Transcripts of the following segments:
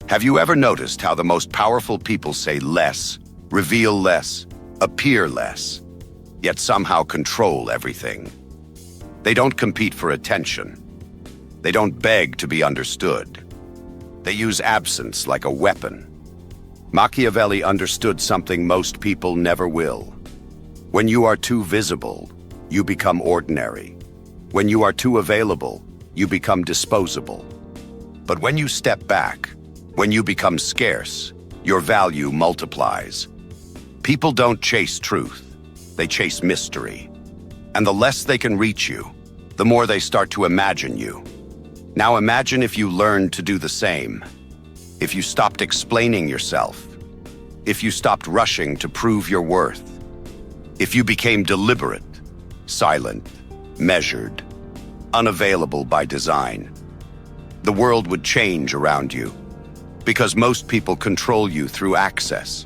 Have you ever noticed how the most powerful people say less, reveal less, appear less, yet somehow control everything? They don't compete for attention. They don't beg to be understood. They use absence like a weapon. Machiavelli understood something most people never will. When you are too visible, you become ordinary. When you are too available, you become disposable. But when you step back, when you become scarce, your value multiplies. People don't chase truth, they chase mystery. And the less they can reach you, the more they start to imagine you. Now imagine if you learned to do the same. If you stopped explaining yourself. If you stopped rushing to prove your worth. If you became deliberate, silent, measured, unavailable by design. The world would change around you. Because most people control you through access.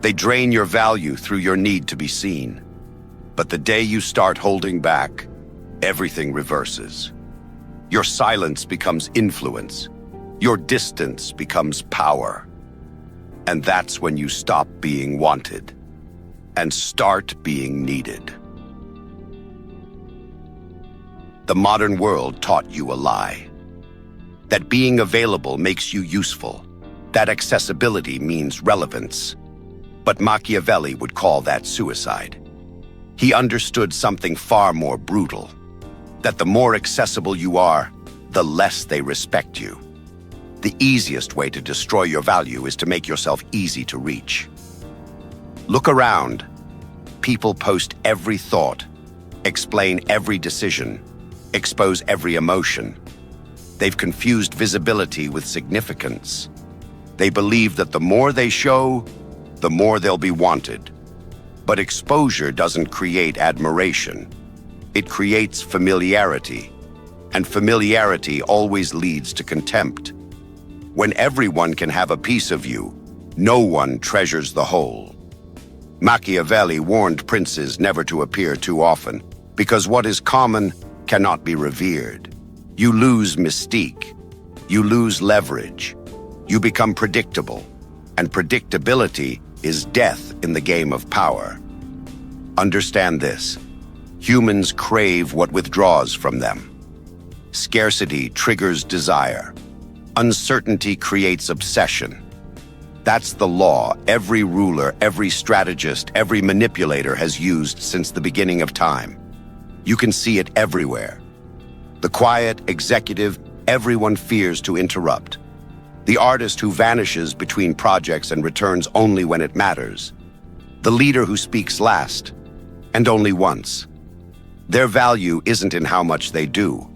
They drain your value through your need to be seen. But the day you start holding back, everything reverses. Your silence becomes influence. Your distance becomes power. And that's when you stop being wanted and start being needed. The modern world taught you a lie. That being available makes you useful. That accessibility means relevance. But Machiavelli would call that suicide. He understood something far more brutal. That the more accessible you are, the less they respect you. The easiest way to destroy your value is to make yourself easy to reach. Look around. People post every thought, explain every decision, expose every emotion. They've confused visibility with significance. They believe that the more they show, the more they'll be wanted. But exposure doesn't create admiration. It creates familiarity. And familiarity always leads to contempt. When everyone can have a piece of you, no one treasures the whole. Machiavelli warned princes never to appear too often, because what is common cannot be revered. You lose mystique. You lose leverage. You become predictable. And predictability is death in the game of power. Understand this. Humans crave what withdraws from them. Scarcity triggers desire. Uncertainty creates obsession. That's the law every ruler, every strategist, every manipulator has used since the beginning of time. You can see it everywhere. The quiet executive everyone fears to interrupt. The artist who vanishes between projects and returns only when it matters. The leader who speaks last, and only once. Their value isn't in how much they do.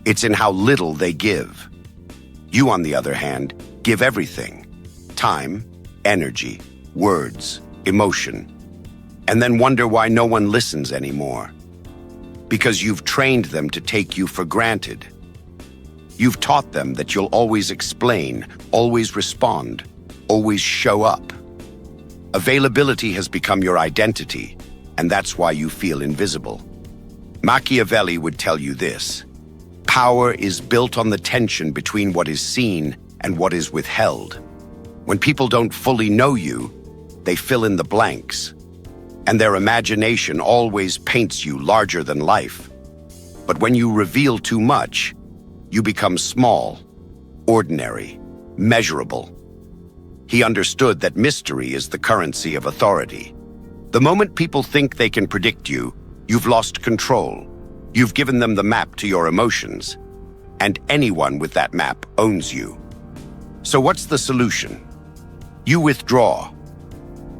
It's in how little they give. You, on the other hand, give everything. Time, energy, words, emotion. And then wonder why no one listens anymore. Because you've trained them to take you for granted. You've taught them that you'll always explain, always respond, always show up. Availability has become your identity, and that's why you feel invisible. Machiavelli would tell you this. Power is built on the tension between what is seen and what is withheld. When people don't fully know you, they fill in the blanks. And their imagination always paints you larger than life. But when you reveal too much, you become small, ordinary, measurable. He understood that mystery is the currency of authority. The moment people think they can predict you, you've lost control. You've given them the map to your emotions, and anyone with that map owns you. So what's the solution? You withdraw,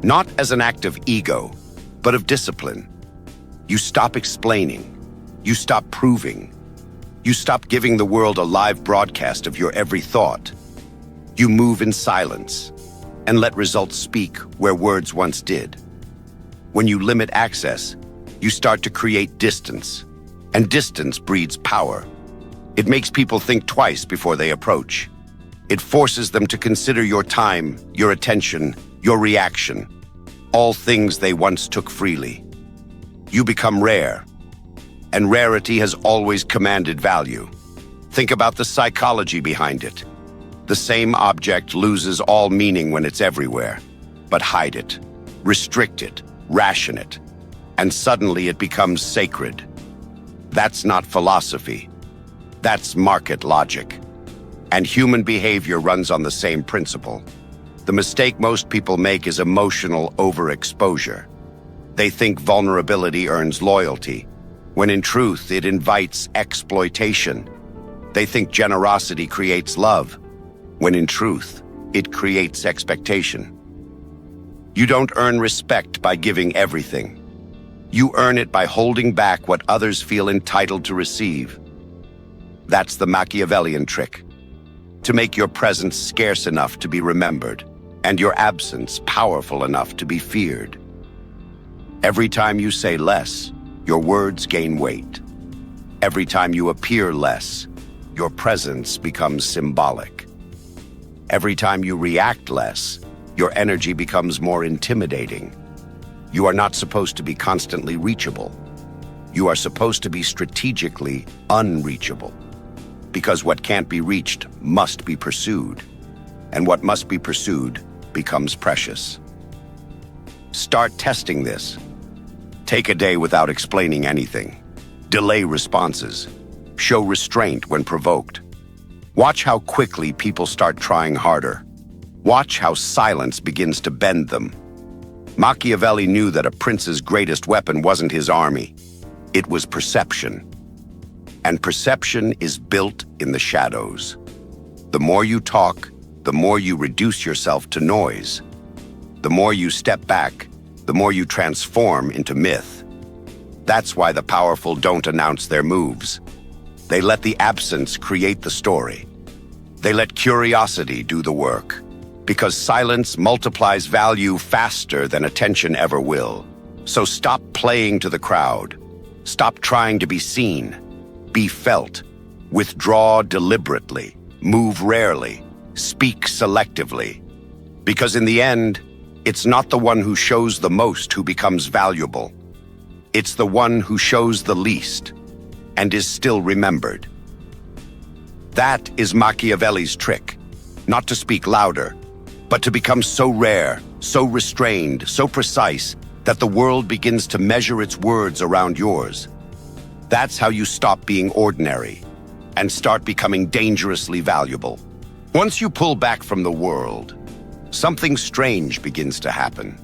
not as an act of ego, but of discipline. You stop explaining. You stop proving. You stop giving the world a live broadcast of your every thought. You move in silence and let results speak where words once did. When you limit access, you start to create distance, and distance breeds power. It makes people think twice before they approach. It forces them to consider your time, your attention, your reaction, all things they once took freely. You become rare, and rarity has always commanded value. Think about the psychology behind it. The same object loses all meaning when it's everywhere. But hide it, restrict it, ration it, and suddenly it becomes sacred. That's not philosophy. That's market logic. And human behavior runs on the same principle. The mistake most people make is emotional overexposure. They think vulnerability earns loyalty, when in truth it invites exploitation. They think generosity creates love, when in truth it creates expectation. You don't earn respect by giving everything. You earn it by holding back what others feel entitled to receive. That's the Machiavellian trick. To make your presence scarce enough to be remembered, and your absence powerful enough to be feared. Every time you say less, your words gain weight. Every time you appear less, your presence becomes symbolic. Every time you react less, your energy becomes more intimidating. You are not supposed to be constantly reachable. You are supposed to be strategically unreachable. Because what can't be reached must be pursued. And what must be pursued becomes precious. Start testing this. Take a day without explaining anything. Delay responses. Show restraint when provoked. Watch how quickly people start trying harder. Watch how silence begins to bend them. Machiavelli knew that a prince's greatest weapon wasn't his army. It was perception. And perception is built in the shadows. The more you talk, the more you reduce yourself to noise. The more you step back, the more you transform into myth. That's why the powerful don't announce their moves. They let the absence create the story. They let curiosity do the work. Because silence multiplies value faster than attention ever will. So stop playing to the crowd. Stop trying to be seen. Be felt. Withdraw deliberately. Move rarely. Speak selectively. Because in the end, it's not the one who shows the most who becomes valuable. It's the one who shows the least and is still remembered. That is Machiavelli's trick. Not to speak louder, but to become so rare, so restrained, so precise, that the world begins to measure its words around yours. That's how you stop being ordinary and start becoming dangerously valuable. Once you pull back from the world, something strange begins to happen.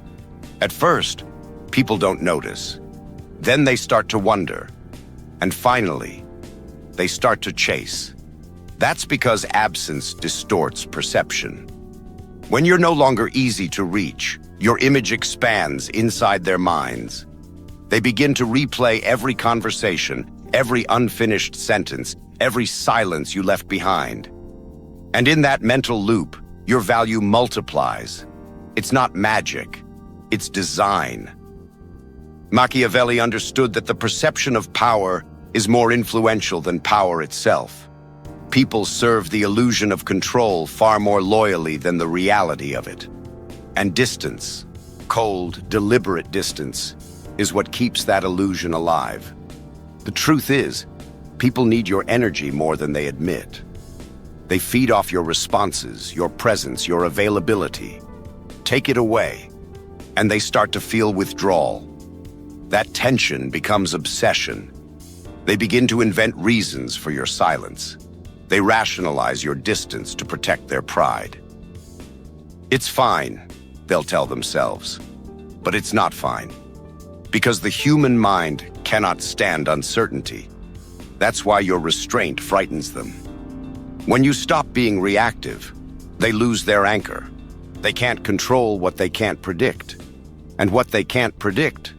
At first, people don't notice. Then they start to wonder. And finally, they start to chase. That's because absence distorts perception. When you're no longer easy to reach, your image expands inside their minds. They begin to replay every conversation, every unfinished sentence, every silence you left behind. And in that mental loop, your value multiplies. It's not magic, it's design. Machiavelli understood that the perception of power is more influential than power itself. People serve the illusion of control far more loyally than the reality of it. And distance, cold, deliberate distance, is what keeps that illusion alive. The truth is, people need your energy more than they admit. They feed off your responses, your presence, your availability. Take it away, and they start to feel withdrawal. That tension becomes obsession. They begin to invent reasons for your silence. They rationalize your distance to protect their pride. It's fine, they'll tell themselves. But it's not fine. Because the human mind cannot stand uncertainty. That's why your restraint frightens them. When you stop being reactive, they lose their anchor. They can't control what they can't predict. And what they can't predict,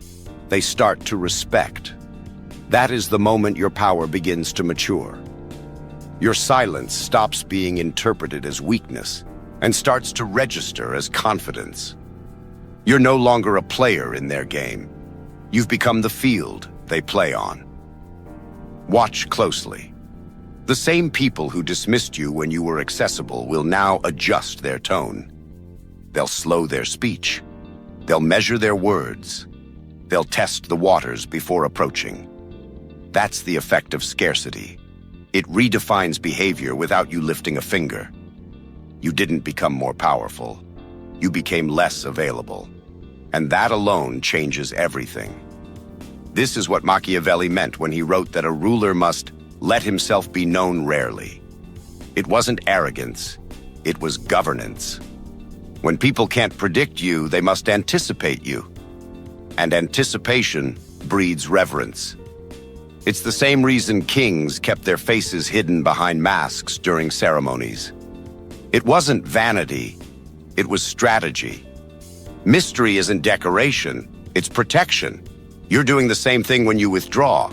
they start to respect. That is the moment your power begins to mature. Your silence stops being interpreted as weakness and starts to register as confidence. You're no longer a player in their game. You've become the field they play on. Watch closely. The same people who dismissed you when you were accessible will now adjust their tone. They'll slow their speech. They'll measure their words. They'll test the waters before approaching. That's the effect of scarcity. It redefines behavior without you lifting a finger. You didn't become more powerful. You became less available. And that alone changes everything. This is what Machiavelli meant when he wrote that a ruler must let himself be known rarely. It wasn't arrogance, it was governance. When people can't predict you, they must anticipate you. And anticipation breeds reverence. It's the same reason kings kept their faces hidden behind masks during ceremonies. It wasn't vanity, it was strategy. Mystery isn't decoration, it's protection. You're doing the same thing when you withdraw.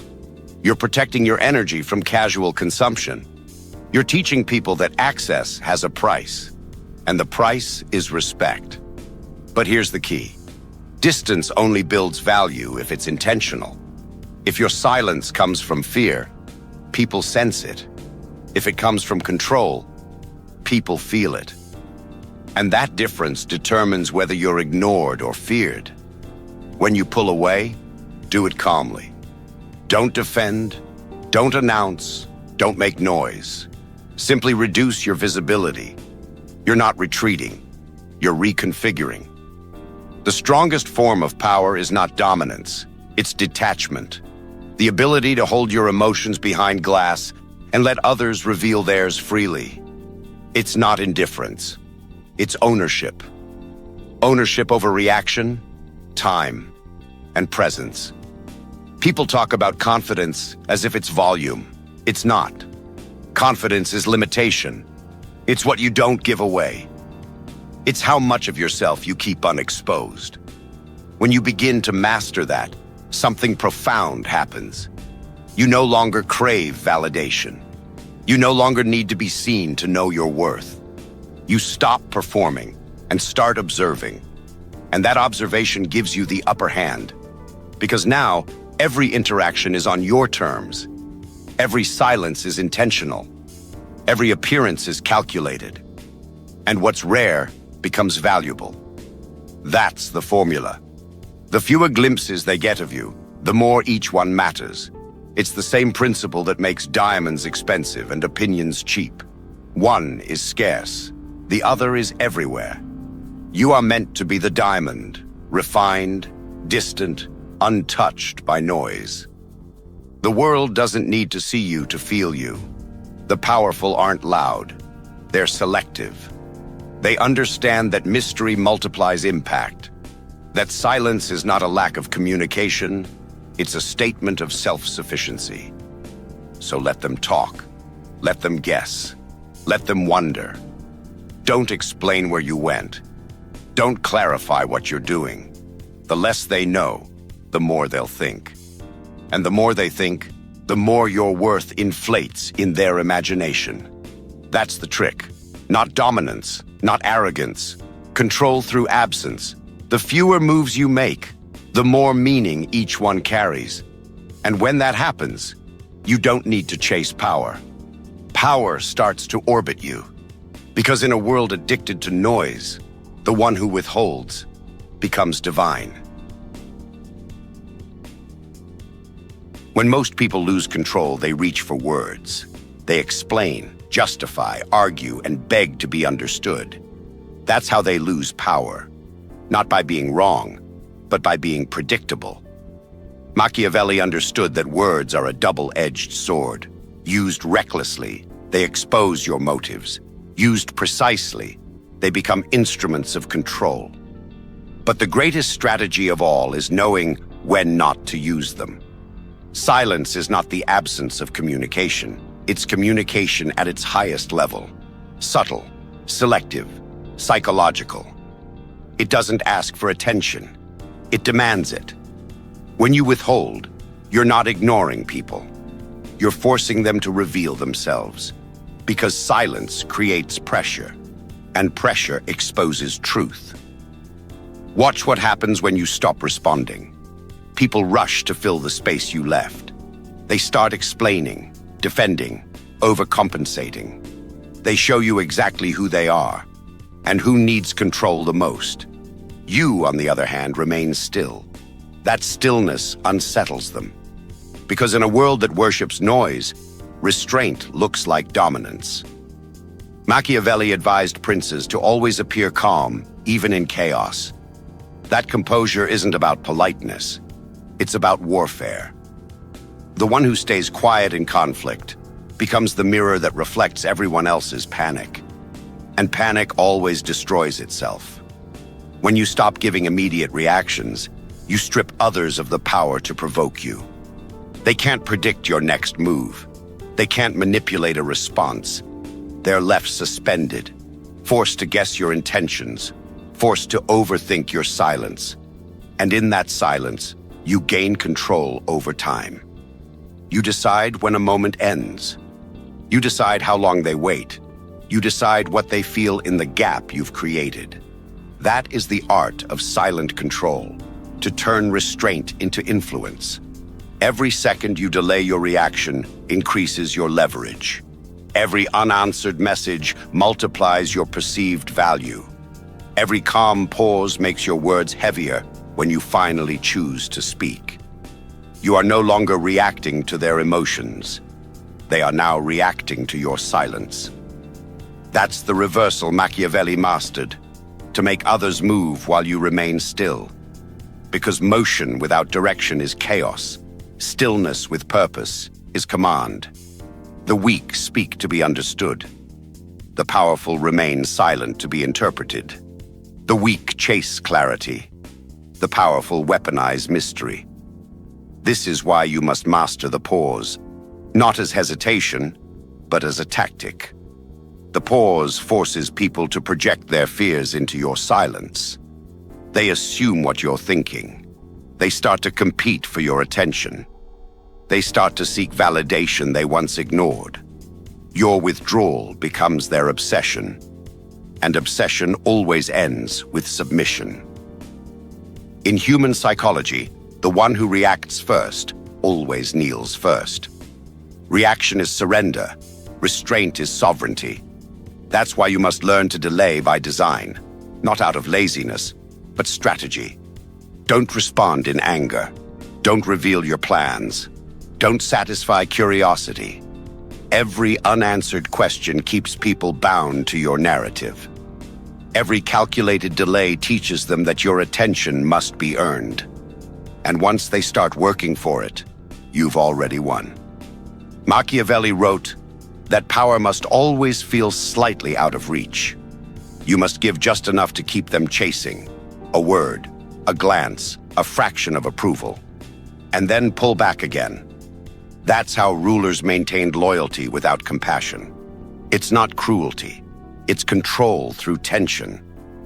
You're protecting your energy from casual consumption. You're teaching people that access has a price, and the price is respect. But here's the key. Distance only builds value if it's intentional. If your silence comes from fear, people sense it. If it comes from control, people feel it. And that difference determines whether you're ignored or feared. When you pull away, do it calmly. Don't defend, don't announce, don't make noise. Simply reduce your visibility. You're not retreating, you're reconfiguring. The strongest form of power is not dominance, it's detachment. The ability to hold your emotions behind glass and let others reveal theirs freely. It's not indifference, it's ownership. Ownership over reaction, time, and presence. People talk about confidence as if it's volume. It's not. Confidence is limitation. It's what you don't give away. It's how much of yourself you keep unexposed. When you begin to master that, something profound happens. You no longer crave validation. You no longer need to be seen to know your worth. You stop performing and start observing. And that observation gives you the upper hand. Because now, every interaction is on your terms. Every silence is intentional. Every appearance is calculated. And what's rare becomes valuable. That's the formula. The fewer glimpses they get of you, the more each one matters. It's the same principle that makes diamonds expensive and opinions cheap. One is scarce, the other is everywhere. You are meant to be the diamond, refined, distant, untouched by noise. The world doesn't need to see you to feel you. The powerful aren't loud, they're selective. They understand that mystery multiplies impact, that silence is not a lack of communication, it's a statement of self-sufficiency. So let them talk, let them guess, let them wonder. Don't explain where you went. Don't clarify what you're doing. The less they know, the more they'll think. And the more they think, the more your worth inflates in their imagination. That's the trick. Not dominance, not arrogance. Control through absence. The fewer moves you make, the more meaning each one carries. And when that happens, you don't need to chase power. Power starts to orbit you. Because in a world addicted to noise, the one who withholds becomes divine. When most people lose control, they reach for words. They explain, justify, argue, and beg to be understood. That's how they lose power. Not by being wrong, but by being predictable. Machiavelli understood that words are a double-edged sword. Used recklessly, they expose your motives. Used precisely, they become instruments of control. But the greatest strategy of all is knowing when not to use them. Silence is not the absence of communication. It's communication at its highest level. Subtle, selective, psychological. It doesn't ask for attention. It demands it. When you withhold, you're not ignoring people. You're forcing them to reveal themselves. Because silence creates pressure, and pressure exposes truth. Watch what happens when you stop responding. People rush to fill the space you left. They start explaining, defending, overcompensating. They show you exactly who they are and who needs control the most. You, on the other hand, remain still. That stillness unsettles them. Because in a world that worships noise, restraint looks like dominance. Machiavelli advised princes to always appear calm, even in chaos. That composure isn't about politeness. It's about warfare. The one who stays quiet in conflict becomes the mirror that reflects everyone else's panic. And panic always destroys itself. When you stop giving immediate reactions, you strip others of the power to provoke you. They can't predict your next move. They can't manipulate a response. They're left suspended, forced to guess your intentions, forced to overthink your silence. And in that silence, you gain control over time. You decide when a moment ends. You decide how long they wait. You decide what they feel in the gap you've created. That is the art of silent control, to turn restraint into influence. Every second you delay your reaction increases your leverage. Every unanswered message multiplies your perceived value. Every calm pause makes your words heavier when you finally choose to speak. You are no longer reacting to their emotions. They are now reacting to your silence. That's the reversal Machiavelli mastered, to make others move while you remain still. Because motion without direction is chaos. Stillness with purpose is command. The weak speak to be understood. The powerful remain silent to be interpreted. The weak chase clarity. The powerful weaponize mystery. This is why you must master the pause, not as hesitation, but as a tactic. The pause forces people to project their fears into your silence. They assume what you're thinking. They start to compete for your attention. They start to seek validation they once ignored. Your withdrawal becomes their obsession, and obsession always ends with submission. In human psychology, the one who reacts first always kneels first. Reaction is surrender. Restraint is sovereignty. That's why you must learn to delay by design, not out of laziness, but strategy. Don't respond in anger. Don't reveal your plans. Don't satisfy curiosity. Every unanswered question keeps people bound to your narrative. Every calculated delay teaches them that your attention must be earned. And once they start working for it, you've already won. Machiavelli wrote that power must always feel slightly out of reach. You must give just enough to keep them chasing. A word, a glance, a fraction of approval. And then pull back again. That's how rulers maintained loyalty without compassion. It's not cruelty. It's control through tension.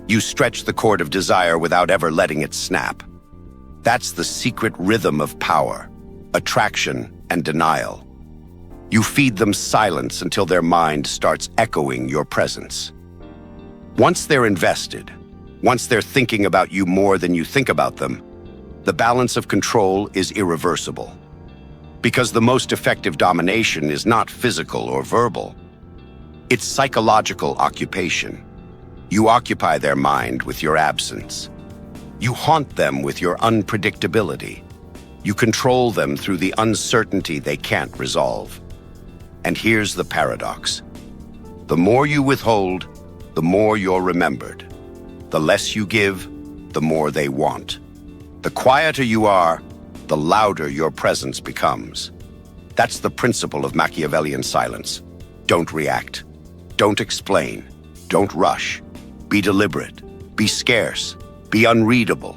You stretch the cord of desire without ever letting it snap. That's the secret rhythm of power, attraction and denial. You feed them silence until their mind starts echoing your presence. Once they're invested, once they're thinking about you more than you think about them, the balance of control is irreversible. Because the most effective domination is not physical or verbal. It's psychological occupation. You occupy their mind with your absence. You haunt them with your unpredictability. You control them through the uncertainty they can't resolve. And here's the paradox. The more you withhold, the more you're remembered. The less you give, the more they want. The quieter you are, the louder your presence becomes. That's the principle of Machiavellian silence. Don't react. Don't explain. Don't rush. Be deliberate. Be scarce. Be unreadable.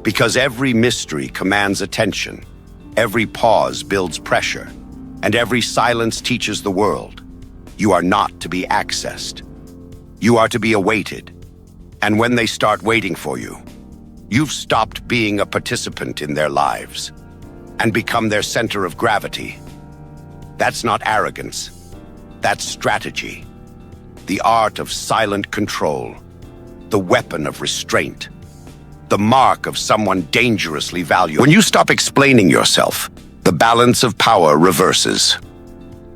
Because every mystery commands attention. Every pause builds pressure. And every silence teaches the world. You are not to be accessed. You are to be awaited. And when they start waiting for you, you've stopped being a participant in their lives and become their center of gravity. That's not arrogance. That's strategy. The art of silent control. The weapon of restraint. The mark of someone dangerously valuable. When you stop explaining yourself, the balance of power reverses.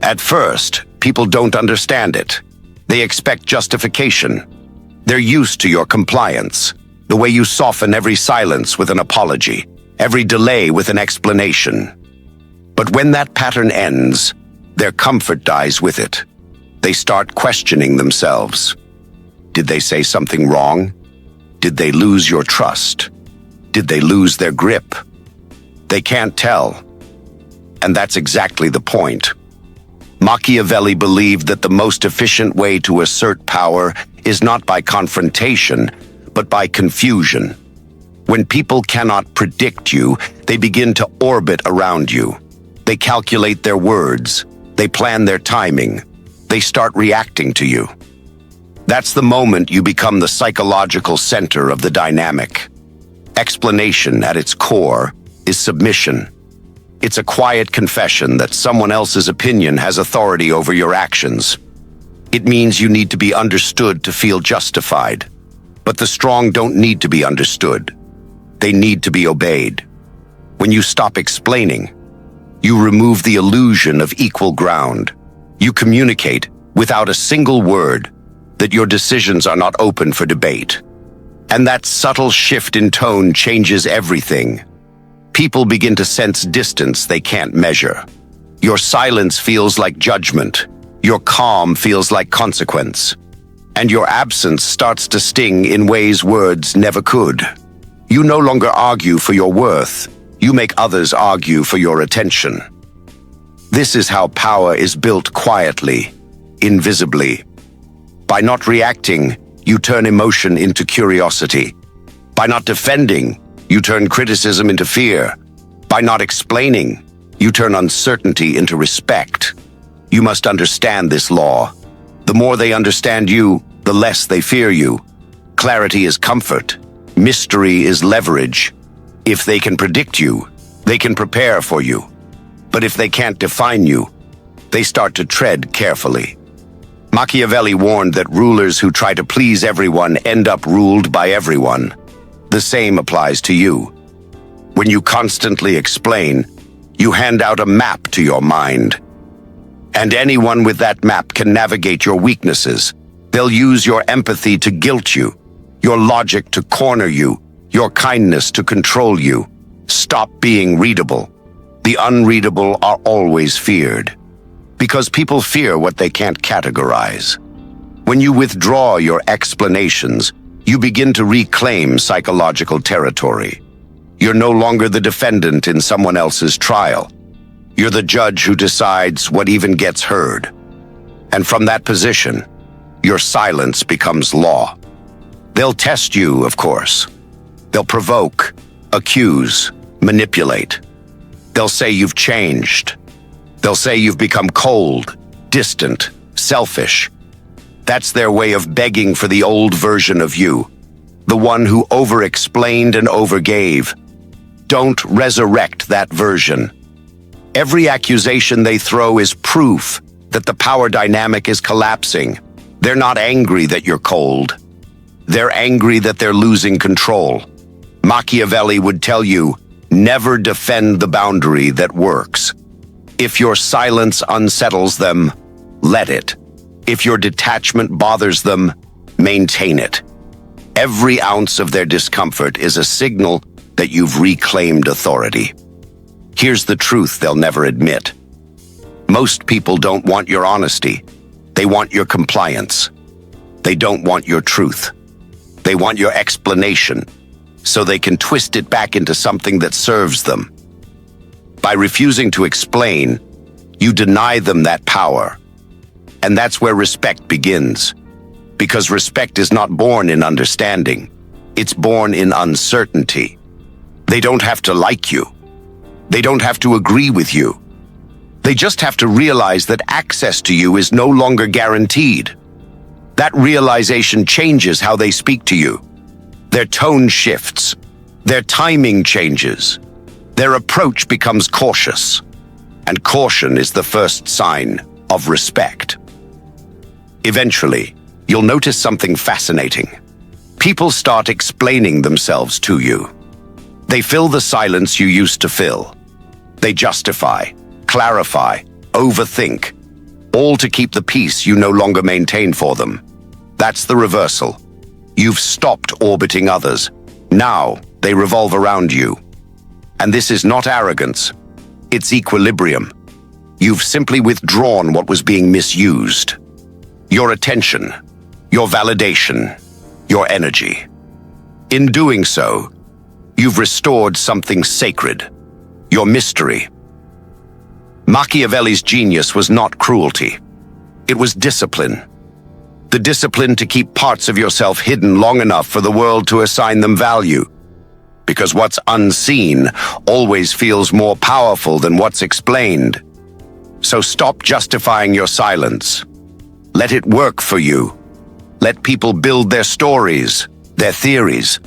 At first, people don't understand it. They expect justification. They're used to your compliance, the way you soften every silence with an apology, every delay with an explanation. But when that pattern ends, their comfort dies with it. They start questioning themselves. Did they say something wrong? Did they lose your trust? Did they lose their grip? They can't tell. And that's exactly the point. Machiavelli believed that the most efficient way to assert power is not by confrontation, but by confusion. When people cannot predict you, they begin to orbit around you. They calculate their words. They plan their timing. They start reacting to you. That's the moment you become the psychological center of the dynamic. Explanation, at its core, is submission. It's a quiet confession that someone else's opinion has authority over your actions. It means you need to be understood to feel justified. But the strong don't need to be understood. They need to be obeyed. When you stop explaining, you remove the illusion of equal ground. You communicate, without a single word, that your decisions are not open for debate. And that subtle shift in tone changes everything. People begin to sense distance they can't measure. Your silence feels like judgment. Your calm feels like consequence. And your absence starts to sting in ways words never could. You no longer argue for your worth. You make others argue for your attention. This is how power is built quietly, invisibly. By not reacting, you turn emotion into curiosity. By not defending, you turn criticism into fear. By not explaining, you turn uncertainty into respect. You must understand this law. The more they understand you, the less they fear you. Clarity is comfort. Mystery is leverage. If they can predict you, they can prepare for you. But if they can't define you, they start to tread carefully. Machiavelli warned that rulers who try to please everyone end up ruled by everyone. The same applies to you. When you constantly explain, you hand out a map to your mind. And anyone with that map can navigate your weaknesses. They'll use your empathy to guilt you, your logic to corner you, your kindness to control you. Stop being readable. The unreadable are always feared. Because people fear what they can't categorize. When you withdraw your explanations, you begin to reclaim psychological territory. You're no longer the defendant in someone else's trial. You're the judge who decides what even gets heard. And from that position, your silence becomes law. They'll test you, of course. They'll provoke, accuse, manipulate. They'll say you've changed. They'll say you've become cold, distant, selfish. That's their way of begging for the old version of you, the one who over-explained and overgave. Don't resurrect that version. Every accusation they throw is proof that the power dynamic is collapsing. They're not angry that you're cold. They're angry that they're losing control. Machiavelli would tell you, never defend the boundary that works. If your silence unsettles them, let it. If your detachment bothers them, maintain it. Every ounce of their discomfort is a signal that you've reclaimed authority. Here's the truth they'll never admit. Most people don't want your honesty. They want your compliance. They don't want your truth. They want your explanation, so they can twist it back into something that serves them. By refusing to explain, you deny them that power. And that's where respect begins. Because respect is not born in understanding. It's born in uncertainty. They don't have to like you. They don't have to agree with you. They just have to realize that access to you is no longer guaranteed. That realization changes how they speak to you. Their tone shifts. Their timing changes. Their approach becomes cautious. And caution is the first sign of respect. Eventually, you'll notice something fascinating. People start explaining themselves to you. They fill the silence you used to fill. They justify, clarify, overthink, all to keep the peace you no longer maintain for them. That's the reversal. You've stopped orbiting others. Now they revolve around you. And this is not arrogance. It's equilibrium. You've simply withdrawn what was being misused. your attention, your validation, your energy. In doing so, you've restored something sacred, your mystery. Machiavelli's genius was not cruelty. It was discipline. The discipline to keep parts of yourself hidden long enough for the world to assign them value. Because what's unseen always feels more powerful than what's explained. So stop justifying your silence. Let it work for you. Let people build their stories, their theories,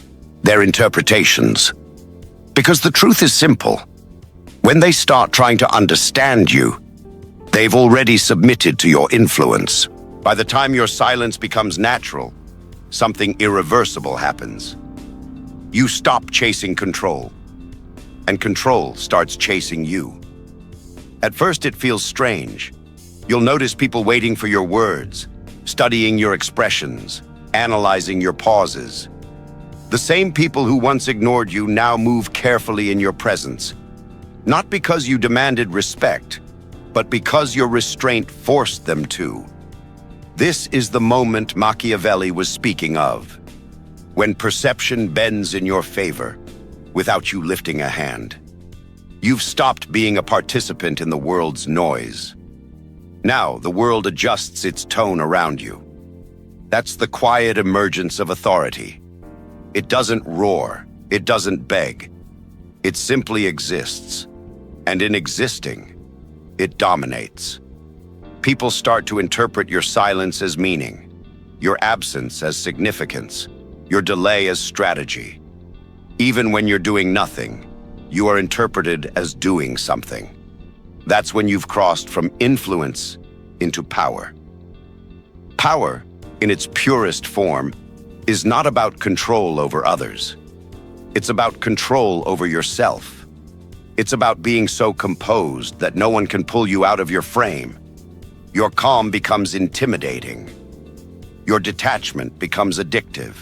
their interpretations. Because the truth is simple. When they start trying to understand you, they've already submitted to your influence. By the time your silence becomes natural, something irreversible happens. You stop chasing control, and control starts chasing you. At first it feels strange. You'll notice people waiting for your words, studying your expressions, analyzing your pauses. The same people who once ignored you now move carefully in your presence. Not because you demanded respect, but because your restraint forced them to. This is the moment Machiavelli was speaking of, when perception bends in your favor without you lifting a hand. You've stopped being a participant in the world's noise. Now the world adjusts its tone around you. That's the quiet emergence of authority. It doesn't roar, it doesn't beg. It simply exists. And in existing, it dominates. People start to interpret your silence as meaning, your absence as significance, your delay as strategy. Even when you're doing nothing, you are interpreted as doing something. That's when you've crossed from influence into power. Power, in its purest form, is not about control over others. It's about control over yourself. It's about being so composed that no one can pull you out of your frame. Your calm becomes intimidating. Your detachment becomes addictive.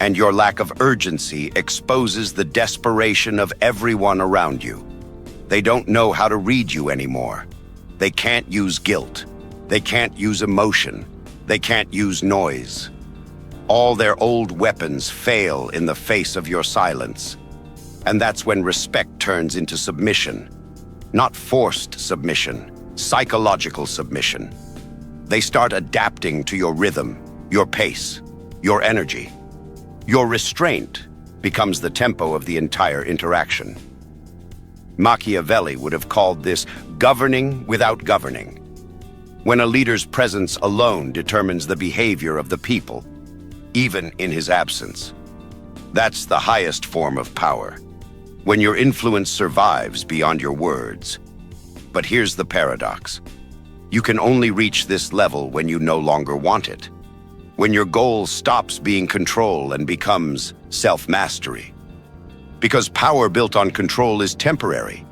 And your lack of urgency exposes the desperation of everyone around you. They don't know how to read you anymore. They can't use guilt. They can't use emotion. They can't use noise. All their old weapons fail in the face of your silence. And that's when respect turns into submission. Not forced submission, psychological submission. They start adapting to your rhythm, your pace, your energy. Your restraint becomes the tempo of the entire interaction. Machiavelli would have called this governing without governing. When a leader's presence alone determines the behavior of the people, even in his absence. That's the highest form of power, when your influence survives beyond your words. But here's the paradox. You can only reach this level when you no longer want it. When your goal stops being control and becomes self-mastery. Because power built on control is temporary.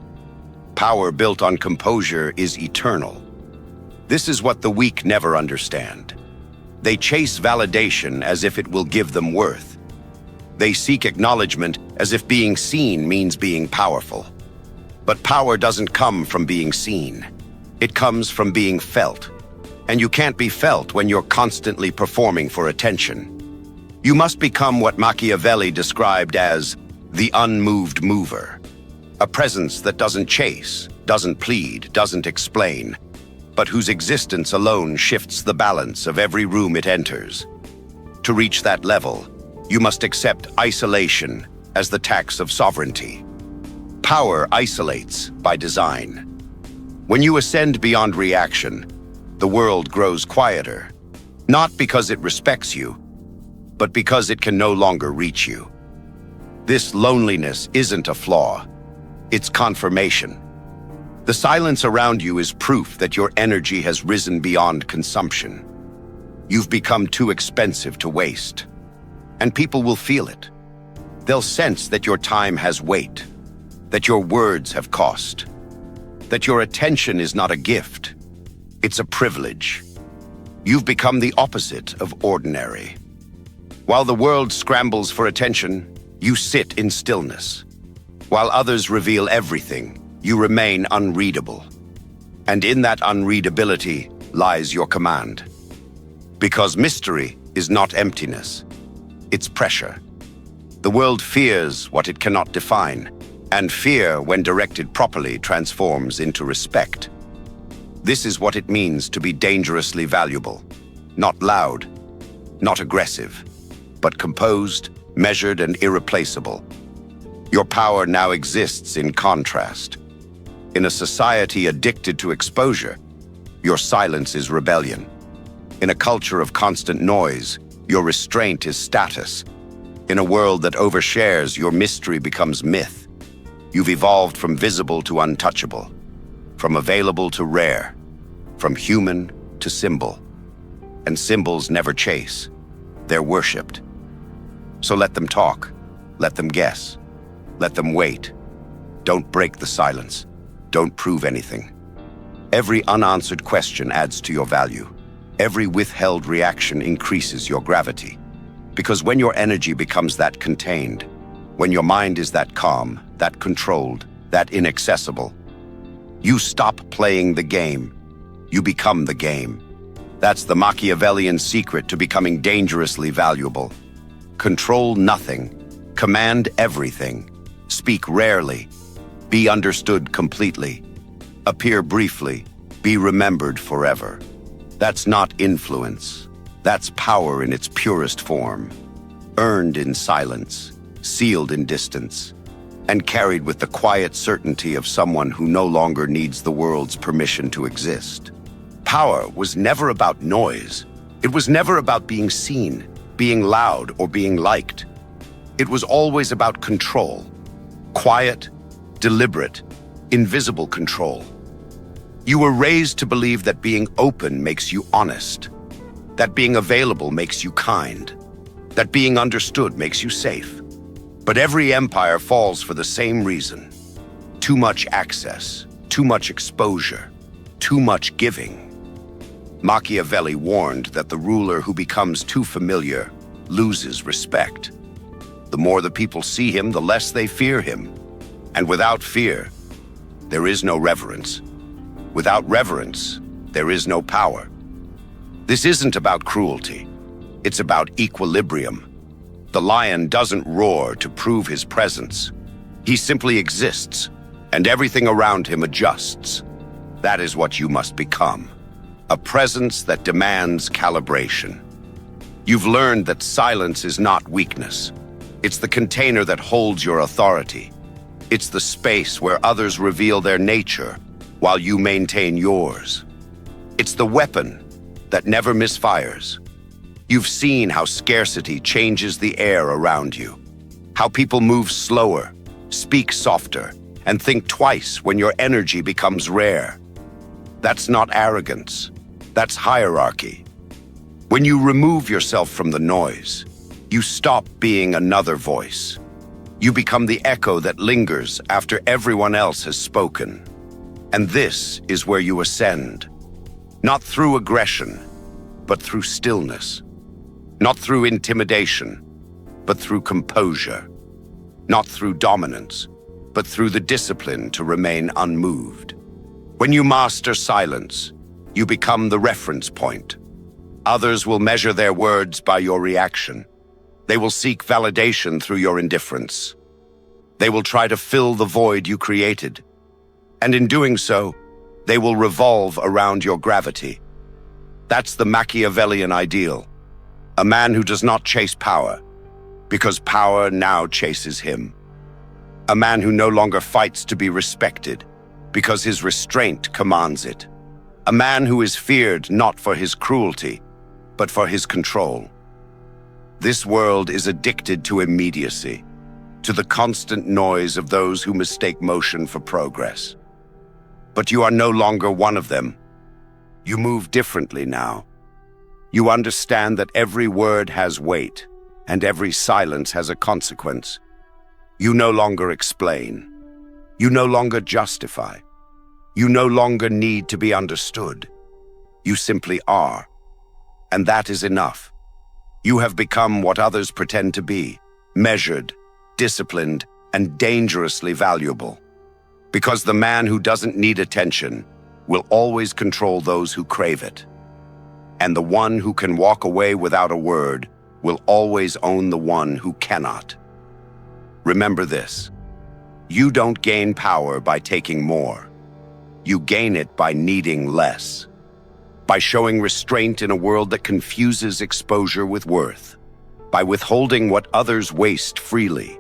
Power built on composure is eternal. This is what the weak never understand. They chase validation as if it will give them worth. They seek acknowledgement as if being seen means being powerful. But power doesn't come from being seen. It comes from being felt. And you can't be felt when you're constantly performing for attention. You must become what Machiavelli described as the unmoved mover. A presence that doesn't chase, doesn't plead, doesn't explain, but whose existence alone shifts the balance of every room it enters. To reach that level, you must accept isolation as the tax of sovereignty. Power isolates by design. When you ascend beyond reaction, the world grows quieter, not because it respects you, but because it can no longer reach you. This loneliness isn't a flaw, it's confirmation. The silence around you is proof that your energy has risen beyond consumption. You've become too expensive to waste, and people will feel it. They'll sense that your time has weight, that your words have cost, that your attention is not a gift, it's a privilege. You've become the opposite of ordinary. While the world scrambles for attention, you sit in stillness. While others reveal everything, you remain unreadable. And in that unreadability lies your command. Because mystery is not emptiness, it's pressure. The world fears what it cannot define, and fear, when directed properly, transforms into respect. This is what it means to be dangerously valuable. Not loud, not aggressive, but composed, measured, and irreplaceable. Your power now exists in contrast. In a society addicted to exposure, your silence is rebellion. In a culture of constant noise, your restraint is status. In a world that overshares, your mystery becomes myth. You've evolved from visible to untouchable, from available to rare, from human to symbol. And symbols never chase. They're worshipped. So let them talk. Let them guess. Let them wait. Don't break the silence. Don't prove anything. Every unanswered question adds to your value. Every withheld reaction increases your gravity. Because when your energy becomes that contained, when your mind is that calm, that controlled, that inaccessible, you stop playing the game. You become the game. That's the Machiavellian secret to becoming dangerously valuable. Control nothing. Command everything. Speak rarely. Be understood completely. Appear briefly. Be remembered forever. That's not influence. That's power in its purest form. Earned in silence, sealed in distance, and carried with the quiet certainty of someone who no longer needs the world's permission to exist. Power was never about noise. It was never about being seen, being loud, or being liked. It was always about control. Quiet, deliberate, invisible control. You were raised to believe that being open makes you honest, that being available makes you kind, that being understood makes you safe. But every empire falls for the same reason. Too much access, too much exposure, too much giving. Machiavelli warned that the ruler who becomes too familiar loses respect. The more the people see him, the less they fear him. And without fear, there is no reverence. Without reverence, there is no power. This isn't about cruelty. It's about equilibrium. The lion doesn't roar to prove his presence. He simply exists, and everything around him adjusts. That is what you must become. A presence that demands calibration. You've learned that silence is not weakness. It's the container that holds your authority. It's the space where others reveal their nature while you maintain yours. It's the weapon that never misfires. You've seen how scarcity changes the air around you, how people move slower, speak softer, and think twice when your energy becomes rare. That's not arrogance. That's hierarchy. When you remove yourself from the noise, you stop being another voice. You become the echo that lingers after everyone else has spoken. And this is where you ascend. Not through aggression, but through stillness. Not through intimidation, but through composure. Not through dominance, but through the discipline to remain unmoved. When you master silence, you become the reference point. Others will measure their words by your reaction. They will seek validation through your indifference. They will try to fill the void you created. And in doing so, they will revolve around your gravity. That's the Machiavellian ideal. A man who does not chase power, because power now chases him. A man who no longer fights to be respected, because his restraint commands it. A man who is feared not for his cruelty, but for his control. This world is addicted to immediacy, to the constant noise of those who mistake motion for progress. But you are no longer one of them. You move differently now. You understand that every word has weight, and every silence has a consequence. You no longer explain. You no longer justify. You no longer need to be understood. You simply are. And that is enough. You have become what others pretend to be, measured, disciplined, and dangerously valuable. Because the man who doesn't need attention will always control those who crave it. And the one who can walk away without a word will always own the one who cannot. Remember this: you don't gain power by taking more. You gain it by needing less. By showing restraint in a world that confuses exposure with worth. By withholding what others waste freely.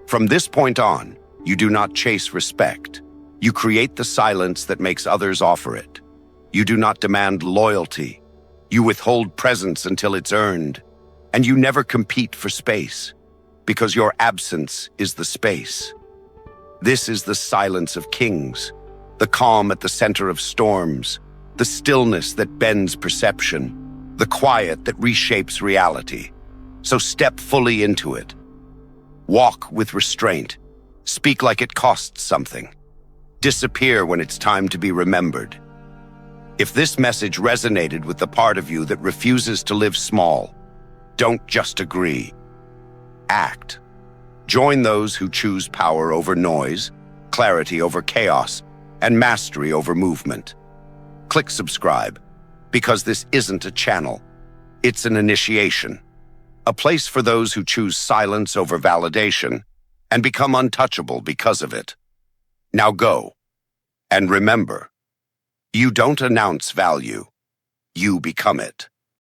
From this point on, you do not chase respect. You create the silence that makes others offer it. You do not demand loyalty. You withhold presence until it's earned. And you never compete for space, because your absence is the space. This is the silence of kings, the calm at the center of storms, the stillness that bends perception, the quiet that reshapes reality. So step fully into it. Walk with restraint. Speak like it costs something. Disappear when it's time to be remembered. If this message resonated with the part of you that refuses to live small, don't just agree. Act. Join those who choose power over noise, clarity over chaos, and mastery over movement. Click subscribe, because this isn't a channel. It's an initiation. A place for those who choose silence over validation and become untouchable because of it. Now go. And remember, you don't announce value. You become it.